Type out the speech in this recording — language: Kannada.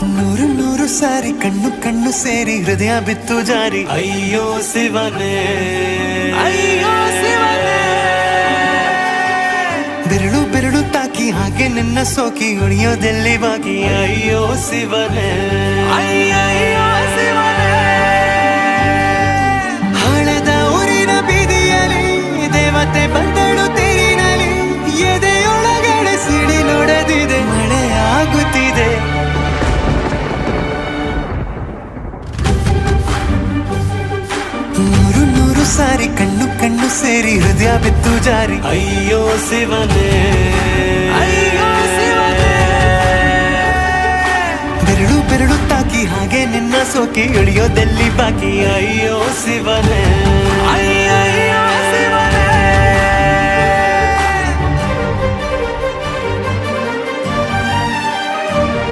ನೂರು ನೂರು ಸಾರಿ ಕಣ್ಣು ಕಣ್ಣು ಸೇರಿ ಹೃದಯ ಬಿತ್ತು ಜಾರಿ ಅಯ್ಯೋ ಶಿವನೇ ಅಯ್ಯೋ ಶಿವನೇ ಬೆರಳು ಬೆರಳು ತಾಕಿ ಹಾಗೆ ನಿನ್ನ ಸೋಕಿ ಉಳಿಯೋದೆಲ್ಲಿ ಬಾಕಿ ಅಯ್ಯೋ ಶಿವನೇ ಅಯ್ಯಯ್ಯೋ ಶಿವನೇ ಹಳದ ಊರಿನ ಬೀದಿಯಲ್ಲಿ ದೇವತೆ ಬಂದಳು ತೇರಿನಲ್ಲಿ ಎದೆಯೊಳಗಡೆ ಸಿಡಿಲೊಡೆದಿದೆ ಮಳೆ ಆಗುತ್ತಿದೆ ನೂರು ನೂರು ಸಾರಿ ಕಣ್ಣು ಕಣ್ಣು ಸೇರಿ ಹೃದಯ ಬಿತ್ತು ಜಾರಿ ಅಯ್ಯೋ ಶಿವನೇ ಅಯ್ಯೋ ಶಿವನೇ ಬೆರಳು ಬೆರಳು ತಾಕಿ ಹಾಗೆ ನಿನ್ನ ಸೋಕಿ ಇಳಿಯೋದೆಲ್ಲಿ ಬಾಕಿ ಅಯ್ಯೋ ಶಿವನೇ